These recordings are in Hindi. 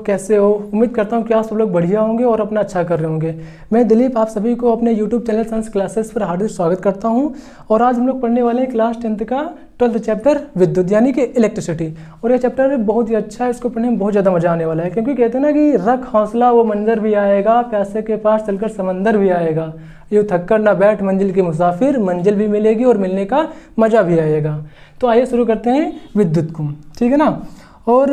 कैसे हो? उम्मीद करता हूँ कि आप सब लोग बढ़िया होंगे और अपना अच्छा कर रहे होंगे। मैं दिलीप आप सभी को अपने YouTube चैनल साइंस क्लासेस पर हार्दिक स्वागत करता हूँ। और आज हम लोग पढ़ने वाले हैं क्लास 10th का 12th चैप्टर विद्युत यानी कि इलेक्ट्रिसिटी। और यह चैप्टर बहुत ही अच्छा है, इसको पढ़ने में बहुत ज़्यादा मज़ा आने वाला है, क्योंकि कहते हैं ना कि रख हौसला वो मंजर भी आएगा, प्यासे के पास चलकर समंदर भी आएगा, यूँ थक कर ना बैठ मंजिल के मुसाफिर, मंजिल भी मिलेगी और मिलने का मज़ा भी आएगा। तो आइए शुरू करते हैं विद्युत को, ठीक है ना। और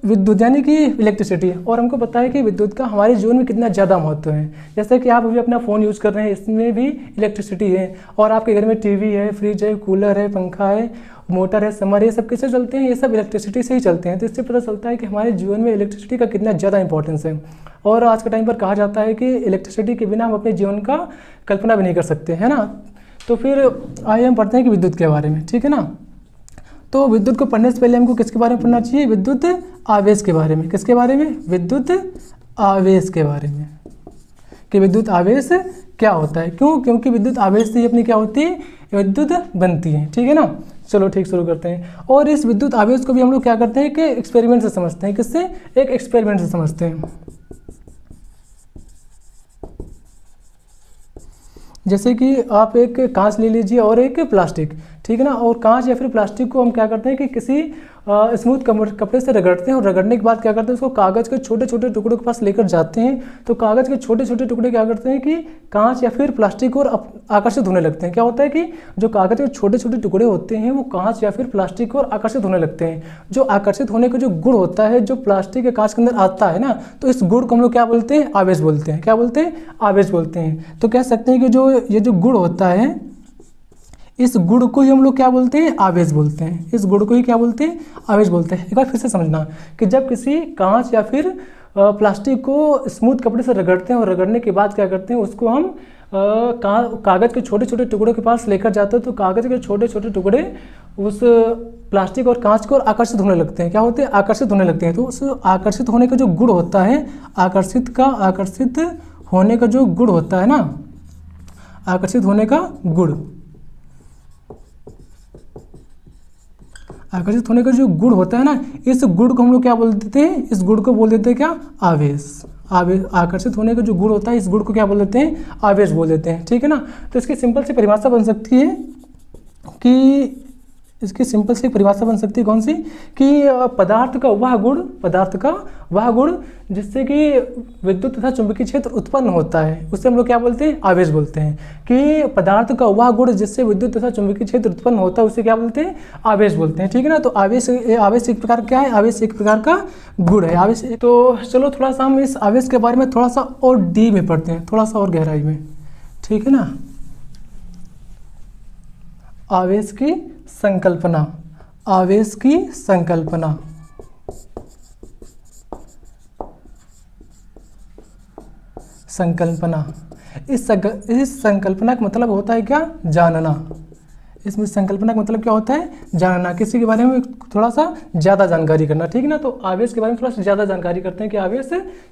विद्युत यानी कि इलेक्ट्रिसिटी, और हमको पता है कि विद्युत का हमारे जीवन में कितना ज़्यादा महत्व है। जैसे कि आप अभी अपना फ़ोन यूज़ कर रहे हैं, इसमें भी इलेक्ट्रिसिटी है। और आपके घर में टीवी है, फ्रिज है, कूलर है, पंखा है, मोटर है, समर, ये सब किससे चलते हैं? ये सब इलेक्ट्रिसिटी से ही चलते हैं। तो इससे पता चलता है कि हमारे जीवन में इलेक्ट्रिसिटी का कितना ज़्यादा इंपॉर्टेंस है। और आज के टाइम पर कहा जाता है कि इलेक्ट्रिसिटी के बिना हम अपने जीवन का कल्पना भी नहीं कर सकते, है ना। तो फिर आइए हम पढ़ते हैं कि विद्युत के बारे में, ठीक है ना। तो विद्युत को पढ़ने से पहले हमको किसके बारे में पढ़ना चाहिए? विद्युत आवेश के बारे में। किसके बारे में? विद्युत आवेश के बारे में, कि विद्युत आवेश क्या होता है। क्यों? क्योंकि विद्युत आवेश से ही अपनी क्या होती है? विद्युत बनती है, ठीक है ना। चलो ठीक, शुरू करते हैं। और इस विद्युत आवेश को भी हम लोग क्या करते हैं कि एक्सपेरिमेंट से समझते हैं। किससे? एक एक्सपेरिमेंट से समझते हैं। जैसे कि आप एक कांच ले लीजिए और एक प्लास्टिक, ठीक है ना। और कांच या फिर प्लास्टिक को हम क्या करते हैं कि किसी स्मूथ कपड़े से रगड़ते हैं, और रगड़ने के बाद क्या करते हैं, उसको कागज़ के छोटे छोटे टुकड़ों के पास लेकर जाते हैं। तो कागज़ के छोटे छोटे टुकड़े क्या करते हैं कि कांच या फिर प्लास्टिक और आकर्षित होने लगते हैं। क्या होता है कि जो कागज़ के छोटे छोटे टुकड़े होते हैं वो कांच या फिर प्लास्टिक और आकर्षित होने लगते हैं। जो आकर्षित होने का जो गुण होता है, जो प्लास्टिक या कांच के अंदर आता है ना, तो इस गुण को हम लोग क्या बोलते हैं? आवेश बोलते हैं। क्या बोलते हैं? आवेश बोलते हैं। तो कह सकते हैं कि जो ये जो गुण होता है, इस गुण को ही हम लोग क्या बोलते हैं? आवेश बोलते हैं। इस गुण को ही क्या बोलते हैं? आवेश बोलते हैं। एक बार फिर से समझना कि जब किसी कांच या फिर प्लास्टिक को स्मूथ कपड़े से रगड़ते हैं, और रगड़ने के बाद क्या करते हैं, उसको हम कागज़ के छोटे छोटे टुकड़ों के पास लेकर जाते हैं। तो कागज़ के छोटे छोटे टुकड़े उस प्लास्टिक और कांच को आकर्षित होने लगते हैं। क्या होते हैं? आकर्षित होने लगते हैं। तो उस आकर्षित होने का जो गुण होता है, आकर्षित होने का जो गुण होता है ना, आकर्षित होने का गुण, आकर्षित होने का जो गुण होता है ना, इस गुण को हम लोग क्या बोल देते हैं? इस गुण को बोल देते हैं क्या? आवेश। आवेश, आकर्षित होने का जो गुण होता है, इस गुण को क्या बोल देते हैं? आवेश बोल देते हैं, ठीक है ना। तो इसकी सिंपल सी परिभाषा बन सकती है कि कौन सी? कि पदार्थ का वह गुण जिससे कि विद्युत तथा चुंबकीय क्षेत्र उत्पन्न होता है, उससे हम लोग क्या बोलते हैं? आवेश बोलते हैं। कि पदार्थ का वह गुण जिससे विद्युत तथा चुंबकीय क्षेत्र उत्पन्न होता है, उससे क्या बोलते हैं? आवेश बोलते हैं, ठीक है ना। तो आवेश एक प्रकार क्या है? आवेश एक प्रकार का गुण है। आवेश। तो चलो थोड़ा सा हम इस आवेश के बारे में थोड़ा सा और डीप में पढ़ते हैं, थोड़ा सा और गहराई में, ठीक है ना। आवेश की संकल्पना, आवेश की संकल्पना। इस संकल्पना का मतलब होता है क्या? जानना। इसमें संकल्पना का मतलब क्या होता है? जानना, किसी के बारे में थोड़ा सा ज़्यादा जानकारी करना, ठीक है ना। तो आवेश के बारे में थोड़ा सा ज़्यादा जानकारी करते हैं कि आवेश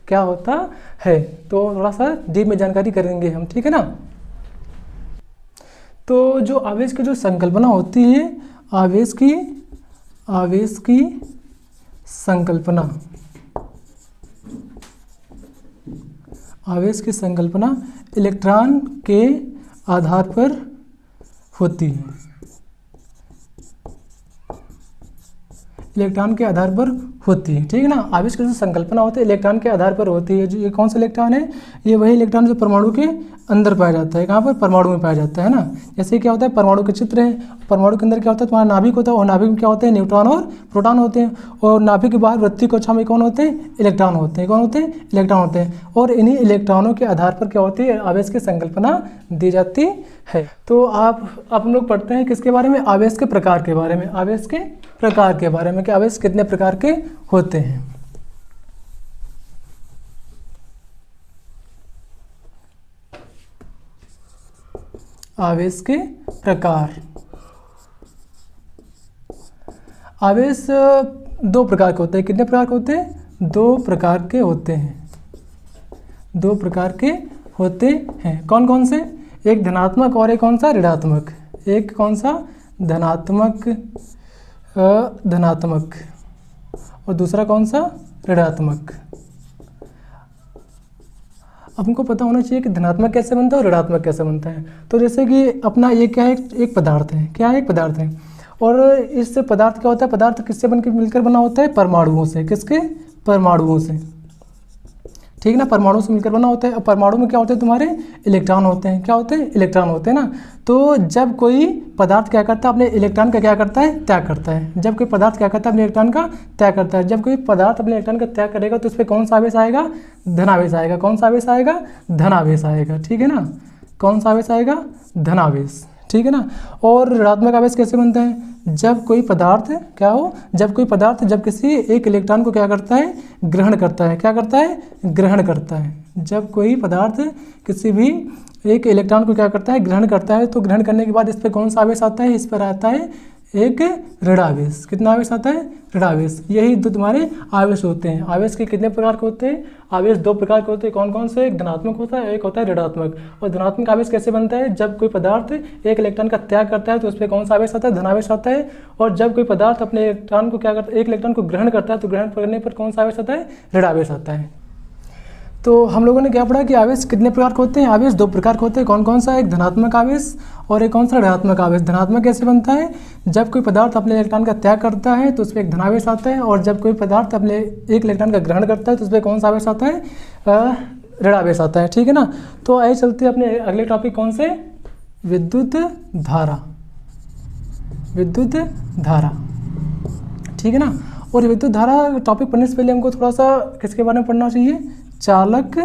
क्या होता है। तो थोड़ा सा डीप में जानकारी करेंगे हम, ठीक है ना। तो जो आवेश की जो संकल्पना होती है, आवेश की संकल्पना, आवेश की संकल्पना इलेक्ट्रॉन के आधार पर होती है। इलेक्ट्रॉन के आधार पर होती है, ठीक है ना। आवेश की जो संकल्पना होती है इलेक्ट्रॉन के आधार पर होती है। जो ये कौन सा इलेक्ट्रॉन है? ये वही इलेक्ट्रॉन जो परमाणु के अंदर पाया जाता है। कहाँ पर? परमाणु में पाया जाता है ना। जैसे क्या होता है, परमाणु के चित्र है, परमाणु के अंदर क्या होता है? तुम्हारा नाभिक होता है, और नाभिक में क्या होते हैं? न्यूट्रॉन और प्रोटॉन होते हैं। और नाभिक के बाहर वृत्तीय कक्षा में कौन होते हैं? इलेक्ट्रॉन होते हैं। कौन होते हैं? इलेक्ट्रॉन होते हैं। और इन्हीं इलेक्ट्रॉनों के आधार पर क्या होती है? आवेश की संकल्पना दी जाती है। तो आप हम लोग पढ़ते हैं किसके बारे में? आवेश के प्रकार के बारे में। आवेश के प्रकार के बारे में कि आवेश कितने प्रकार के होते हैं। आवेश के प्रकार। आवेश दो प्रकार के होते हैं। कितने प्रकार के होते हैं? दो प्रकार के होते हैं। दो प्रकार के होते हैं। कौन कौन से? एक धनात्मक और एक कौन सा? ऋणात्मक। एक कौन सा? धनात्मक, धनात्मक, और दूसरा कौन सा? ऋणात्मक। हमको पता होना चाहिए कि धनात्मक कैसे बनता है और ऋणात्मक कैसे बनता है। तो जैसे कि अपना ये क्या है, एक पदार्थ है, क्या है, एक पदार्थ है, और इस पदार्थ क्या होता है, पदार्थ किससे बनकर मिलकर बना होता है, परमाणुओं से। किसके, परमाणुओं से, ठीक है ना, परमाणु से मिलकर बना होता है। और परमाणु में क्या होते हैं, तुम्हारे इलेक्ट्रॉन होते हैं। क्या होते हैं, इलेक्ट्रॉन होते हैं ना। तो जब कोई पदार्थ क्या करता है, अपने इलेक्ट्रॉन का क्या करता है, त्याग करता है। जब कोई पदार्थ क्या करता है, अपने इलेक्ट्रॉन का त्याग करता है। जब कोई पदार्थ अपने इलेक्ट्रॉन का त्याग करेगा तो उस पर कौन सा आवेश आएगा, धनावेश आएगा। कौन सा आवेश आएगा, धनावेश आएगा, ठीक है ना। कौन सा आवेश आएगा, धनावेश, ठीक है ना। और ऋणात्मक आवेश कैसे बनता है, जब कोई पदार्थ क्या हो, जब कोई पदार्थ जब किसी एक इलेक्ट्रॉन को क्या करता है, ग्रहण करता है। क्या करता है, ग्रहण करता है। जब कोई पदार्थ किसी भी एक इलेक्ट्रॉन को क्या करता है, ग्रहण करता है, तो ग्रहण करने के बाद इस पर कौन सा आवेश आता है, इस पर आता है एक ऋणावेश। कितना आवेश आता है, ऋणावेश। यही दो तुम्हारे आवेश होते हैं। आवेश के कितने प्रकार के होते हैं, आवेश दो प्रकार के होते हैं। कौन कौन से, एक धनात्मक होता है, एक होता है ऋणात्मक। और धनात्मक आवेश कैसे बनता है, जब कोई पदार्थ एक इलेक्ट्रॉन का त्याग करता है तो उस पर कौन सा आवेश आता है, धनावेश आता है। और जब कोई पदार्थ अपने इलेक्ट्रॉन को क्या करता है, एक इलेक्ट्रॉन को ग्रहण करता है तो ग्रहण करने पर कौन सा आवेश आता है, ऋणावेश आता है। तो हम लोगों ने क्या पढ़ा कि आवेश कितने प्रकार के होते हैं, आवेश दो प्रकार के होते हैं। कौन कौन सा, एक धनात्मक आवेश और एक कौन सा, ऋणात्मक आवेश। धनात्मक कैसे बनता है, जब कोई पदार्थ अपने इलेक्ट्रॉन का त्याग करता है तो उस पर एक धनावेश आता है। और जब कोई पदार्थ अपने एक इलेक्ट्रॉन का ग्रहण करता है तो उस पर कौन सा आवेश आता है, ऋणावेश आता है, ठीक है ना। तो आइए चलते हैं अपने अगले टॉपिक कौन से, विद्युत धारा। विद्युत धारा, ठीक है ना। और विद्युत धारा टॉपिक पढ़ने से पहले हमको थोड़ा सा किसके बारे में पढ़ना चाहिए, चालक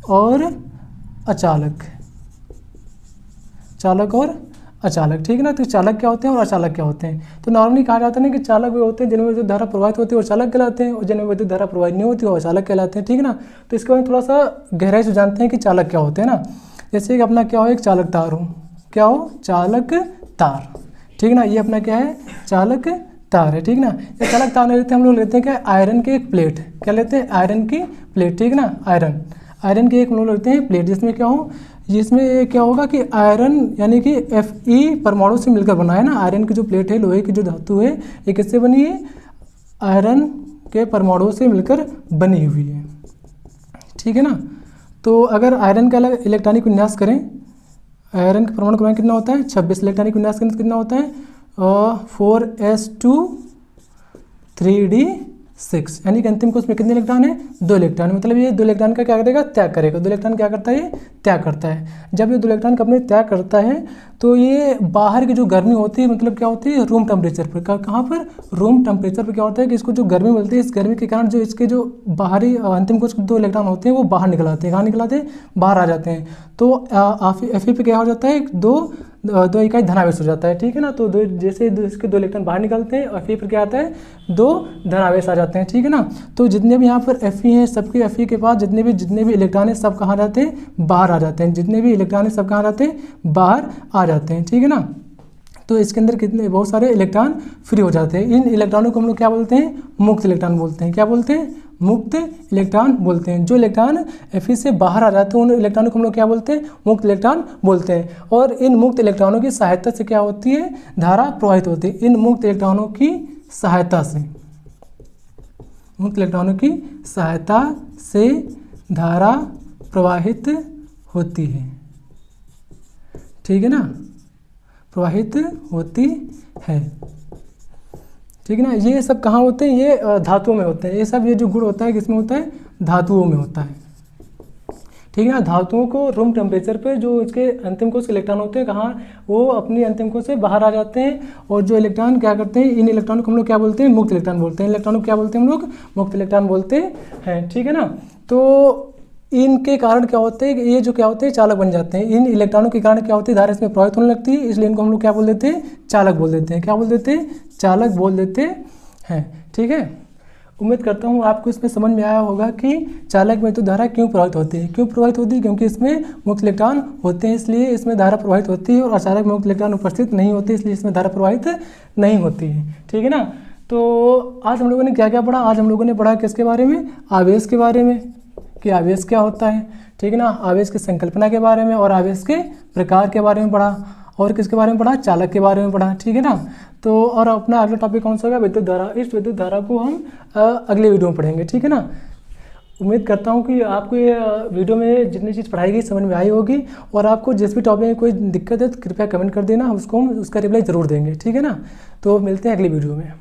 और अचालक। चालक और अचालक, ठीक है ना। तो चालक क्या होते हैं और अचालक क्या होते हैं। तो नॉर्मली कहा जाता है ना कि चालक वे होते हैं जिनमें विद्युत धारा प्रवाहित होती है और चालक कहलाते हैं, और जिनमें विद्युत धारा प्रवाहित नहीं होती है और अचालक कहलाते हैं, ठीक है ना। तो इसके बारे में थोड़ा सा गहराई से जानते हैं कि चालक क्या होते हैं ना। जैसे कि अपना क्या हो, एक चालक तार हो, क्या हो, चालक तार, ठीक है ना। ये अपना क्या है, चालक तार है, ठीक है ना। ये चालक तार लेते हैं हम लोग, लेते हैं क्या, आयरन की एक प्लेट। क्या लेते हैं, आयरन की प्लेट, ठीक है ना। आयरन की एक हम लोग लेते हैं प्लेट, जिसमें क्या हो, जिसमें क्या होगा कि आयरन यानी कि Fe परमाणु से मिलकर बना है ना। आयरन की जो प्लेट है, लोहे की जो धातु है, ये किससे बनी है, आयरन के परमाणु से मिलकर बनी हुई है, ठीक है ना। तो अगर आयरन का इलेक्ट्रॉनिक विन्यास करें, आयरन के परमाणु क्रमांक कितना होता है, 26। इलेक्ट्रॉनिक विन्यास करें तो कितना होता है, 4s2 3d6, यानी कि अंतिम कोश में कितने इलेक्ट्रॉन है, 2 इलेक्ट्रॉन। मतलब ये 2 इलेक्ट्रॉन का क्या करेगा, त्याग करेगा। 2 इलेक्ट्रॉन क्या करता है, ये त्याग करता है। जब ये 2 इलेक्ट्रॉन का अपने त्याग करता है तो ये बाहर की जो गर्मी होती है, मतलब क्या होती है, रूम टेम्परेचर पर। कहाँ पर, रूम टेम्परेचर पर क्या होता है कि इसको जो गर्मी मिलती है, इस गर्मी के कारण जो इसके जो बाहरी अंतिम कोश के 2 इलेक्ट्रॉन होते हैं वो बाहर निकल आते हैं। कहाँ निकल आते हैं, बाहर आ जाते हैं। तो Fe पे क्या हो जाता है, 2 इकाई धनावेश हो जाता है, ठीक है ना। तो जैसे इसके 2 इलेक्ट्रॉन बाहर निकलते हैं और Fe पर क्या आता है, 2 धनावेश आ जाते हैं, ठीक है ना। तो जितने भी यहाँ पर Fe हैं, सबके Fe के पास जितने भी इलेक्ट्रॉन हैं सब कहाँ जाते हैं, बाहर आ जाते हैं। जितने भी इलेक्ट्रॉन हैं सब कहाँ जाते हैं, बाहर आ जाते हैं, ठीक है ना। तो इसके अंदर कितने बहुत सारे इलेक्ट्रॉन फ्री हो जाते हैं। इन इलेक्ट्रॉनों को हम लोग क्या बोलते हैं, मुक्त इलेक्ट्रॉन बोलते हैं। क्या बोलते हैं, मुक्त इलेक्ट्रॉन बोलते हैं। जो इलेक्ट्रॉन Fe से बाहर आ जाते हैं उन इलेक्ट्रॉनों को हम लोग क्या बोलते हैं, मुक्त इलेक्ट्रॉन बोलते हैं। और इन मुक्त इलेक्ट्रॉनों की सहायता से क्या होती है, धारा प्रवाहित होती है। इन मुक्त इलेक्ट्रॉनों की सहायता से, मुक्त इलेक्ट्रॉनों की सहायता से धारा प्रवाहित होती है, ठीक है ना, प्रवाहित होती है, ठीक है ना। ये सब कहाँ होते हैं, ये धातुओं में होते हैं। ये सब, ये जो गुण होता है किसमें होता है, धातुओं में होता है, ठीक है ना। धातुओं को रूम टेम्परेचर पे जो इसके अंतिम कोश इलेक्ट्रॉन होते हैं, कहाँ, वो अपनी अंतिम कोश से बाहर आ जाते हैं। और जो इलेक्ट्रॉन क्या करते हैं, इन इलेक्ट्रॉनों को हम लोग क्या बोलते हैं, मुक्त इलेक्ट्रॉन बोलते हैं। इलेक्ट्रॉनों को क्या बोलते हैं हम लोग, मुक्त इलेक्ट्रॉन बोलते हैं, ठीक है ना। तो इनके कारण क्या होते हैं, ये जो क्या होते हैं, चालक बन जाते हैं। इन इलेक्ट्रॉनों के कारण क्या होती है, धारा इसमें प्रवाहित होने लगती है, इसलिए इनको हम लोग क्या बोल देते हैं, चालक बोल देते हैं। क्या बोल देते हैं, चालक बोल देते हैं, ठीक है। उम्मीद करता हूँ आपको इसमें समझ में आया होगा कि चालक में तो धारा क्यों प्रवाहित होती है। क्यों प्रवाहित होती है, क्योंकि इसमें मुक्त इलेक्ट्रॉन होते हैं, इसलिए इसमें धारा प्रवाहित होती है। और अचालक में मुक्त इलेक्ट्रॉन उपस्थित नहीं होते, इसलिए इसमें धारा प्रवाहित नहीं होती है, ठीक है ना। तो आज हम लोगों ने क्या क्या पढ़ा, आज हम लोगों ने पढ़ा किसके बारे में, आवेश के बारे में, कि आवेश क्या होता है, ठीक है ना। आवेश की संकल्पना के बारे में और आवेश के प्रकार के बारे में पढ़ा। और किसके बारे में पढ़ा, चालक के बारे में पढ़ा, ठीक है ना। तो और अपना अगला टॉपिक कौन सा होगा, विद्युत धारा। इस विद्युत धारा को हम अगले वीडियो में पढ़ेंगे, ठीक है ना। उम्मीद करता हूँ कि आपको ये वीडियो में जितनी चीज़ पढ़ाई गई समझ में आई होगी, और आपको जिस भी टॉपिक में कोई दिक्कत है तो कृपया कमेंट कर देना, उसका रिप्लाई ज़रूर देंगे, ठीक है ना। तो मिलते हैं अगली वीडियो में।